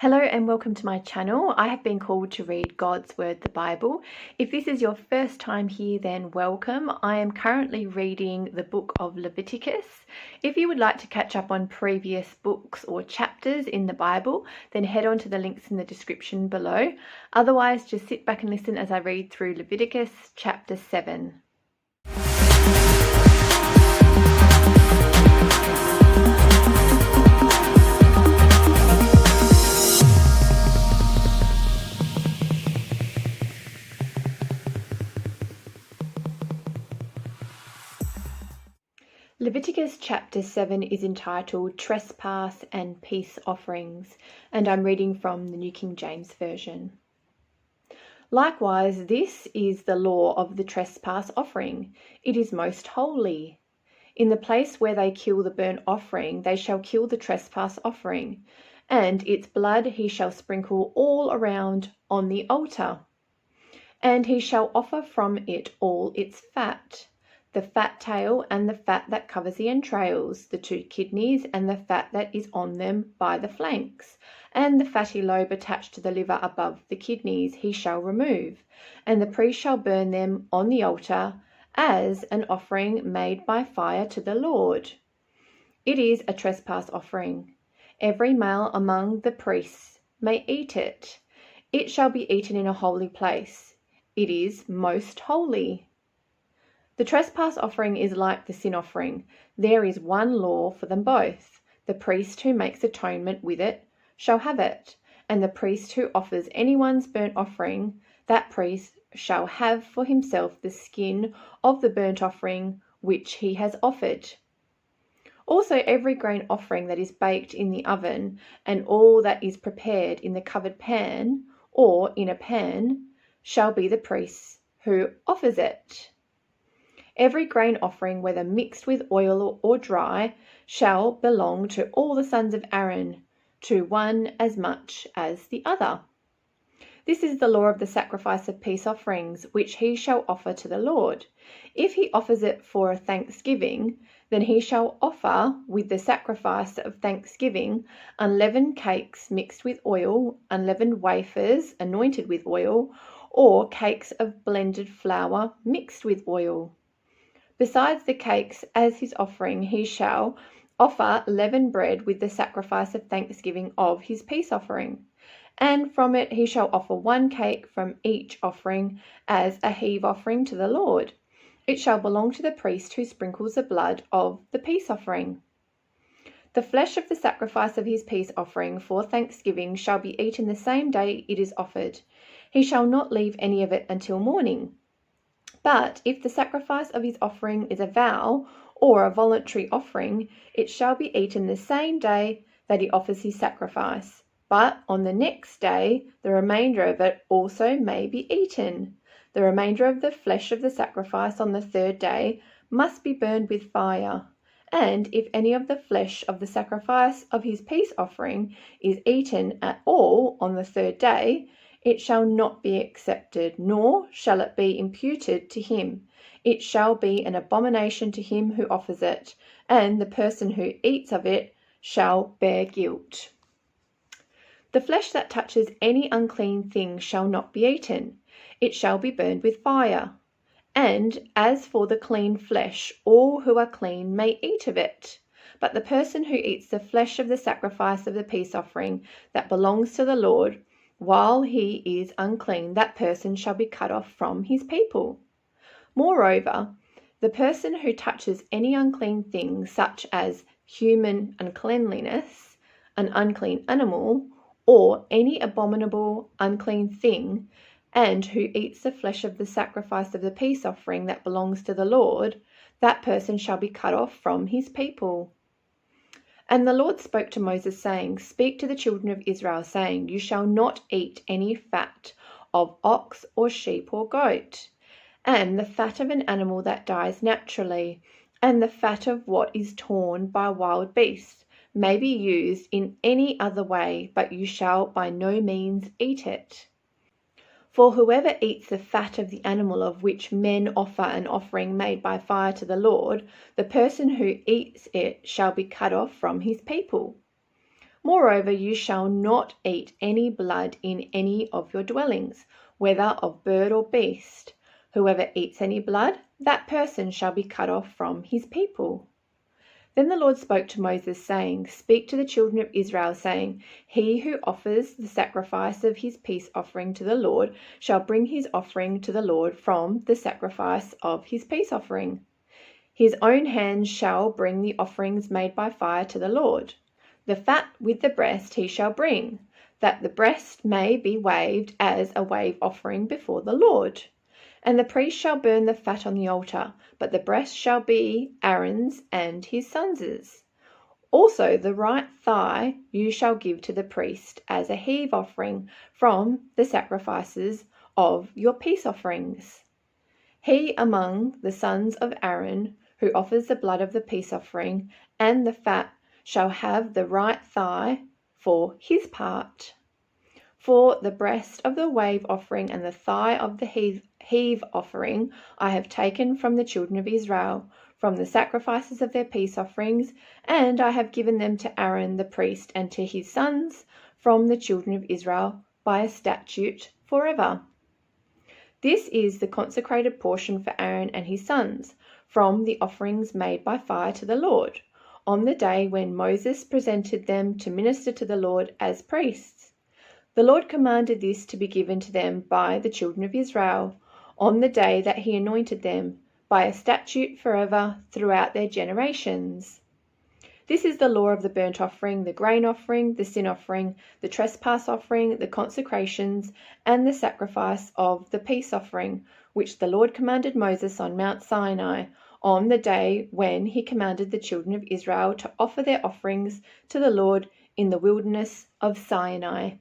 Hello and welcome to my channel. I have been called to read God's Word, the Bible. If this is your first time here, then welcome. I am currently reading the book of Leviticus. If you would like to catch up on previous books or chapters in the Bible, then head on to the links in the description below. Otherwise, just sit back and listen as I read through Leviticus chapter 7. Leviticus chapter 7 is entitled Trespass and Peace Offerings, and I'm reading from the New King James Version. Likewise, this is the law of the trespass offering. It is most holy. In the place where they kill the burnt offering, they shall kill the trespass offering, and its blood he shall sprinkle all around on the altar. And he shall offer from it all its fat, the fat tail and the fat that covers the entrails, the 2 kidneys and the fat that is on them by the flanks, and the fatty lobe attached to the liver above the kidneys he shall remove, and the priest shall burn them on the altar as an offering made by fire to the Lord. It is a trespass offering. Every male among the priests may eat it. It shall be eaten in a holy place. It is most holy. The trespass offering is like the sin offering. There is one law for them both. The priest who makes atonement with it shall have it, and the priest who offers anyone's burnt offering, that priest shall have for himself the skin of the burnt offering which he has offered. Also every grain offering that is baked in the oven, and all that is prepared in the covered pan, or in a pan, shall be the priest's who offers it. Every grain offering, whether mixed with oil or dry, shall belong to all the sons of Aaron, to one as much as the other. This is the law of the sacrifice of peace offerings, which he shall offer to the Lord. If he offers it for a thanksgiving, then he shall offer with the sacrifice of thanksgiving unleavened cakes mixed with oil, unleavened wafers anointed with oil, or cakes of blended flour mixed with oil. Besides the cakes as his offering, he shall offer leavened bread with the sacrifice of thanksgiving of his peace offering. And from it he shall offer 1 cake from each offering as a heave offering to the Lord. It shall belong to the priest who sprinkles the blood of the peace offering. The flesh of the sacrifice of his peace offering for thanksgiving shall be eaten the same day it is offered. He shall not leave any of it until morning. But if the sacrifice of his offering is a vow or a voluntary offering, it shall be eaten the same day that he offers his sacrifice. But on the next day, the remainder of it also may be eaten. The remainder of the flesh of the sacrifice on the 3rd day must be burned with fire. And if any of the flesh of the sacrifice of his peace offering is eaten at all on the 3rd day, it shall not be accepted, nor shall it be imputed to him. It shall be an abomination to him who offers it, and the person who eats of it shall bear guilt. The flesh that touches any unclean thing shall not be eaten. It shall be burned with fire. And as for the clean flesh, all who are clean may eat of it. But the person who eats the flesh of the sacrifice of the peace offering that belongs to the Lord, while he is unclean, that person shall be cut off from his people. Moreover, the person who touches any unclean thing, such as human uncleanliness, an unclean animal, or any abominable unclean thing, and who eats the flesh of the sacrifice of the peace offering that belongs to the Lord, that person shall be cut off from his people. And the Lord spoke to Moses, saying, Speak to the children of Israel, saying, You shall not eat any fat of ox or sheep or goat, and the fat of an animal that dies naturally, and the fat of what is torn by wild beasts may be used in any other way, but you shall by no means eat it. For whoever eats the fat of the animal of which men offer an offering made by fire to the Lord, the person who eats it shall be cut off from his people. Moreover, you shall not eat any blood in any of your dwellings, whether of bird or beast. Whoever eats any blood, that person shall be cut off from his people. Then the Lord spoke to Moses, saying, Speak to the children of Israel, saying, He who offers the sacrifice of his peace offering to the Lord shall bring his offering to the Lord from the sacrifice of his peace offering. His own hands shall bring the offerings made by fire to the Lord. The fat with the breast he shall bring, that the breast may be waved as a wave offering before the Lord. And the priest shall burn the fat on the altar, but the breast shall be Aaron's and his sons'. Also the right thigh you shall give to the priest as a heave offering from the sacrifices of your peace offerings. He among the sons of Aaron who offers the blood of the peace offering and the fat shall have the right thigh for his part. For the breast of the wave offering and the thigh of the heave offering I have taken from the children of Israel, from the sacrifices of their peace offerings, and I have given them to Aaron the priest and to his sons from the children of Israel by a statute forever. This is the consecrated portion for Aaron and his sons, from the offerings made by fire to the Lord, on the day when Moses presented them to minister to the Lord as priests. The Lord commanded this to be given to them by the children of Israel, on the day that he anointed them, by a statute forever throughout their generations. This is the law of the burnt offering, the grain offering, the sin offering, the trespass offering, the consecrations, and the sacrifice of the peace offering, which the Lord commanded Moses on Mount Sinai, on the day when he commanded the children of Israel to offer their offerings to the Lord in the wilderness of Sinai.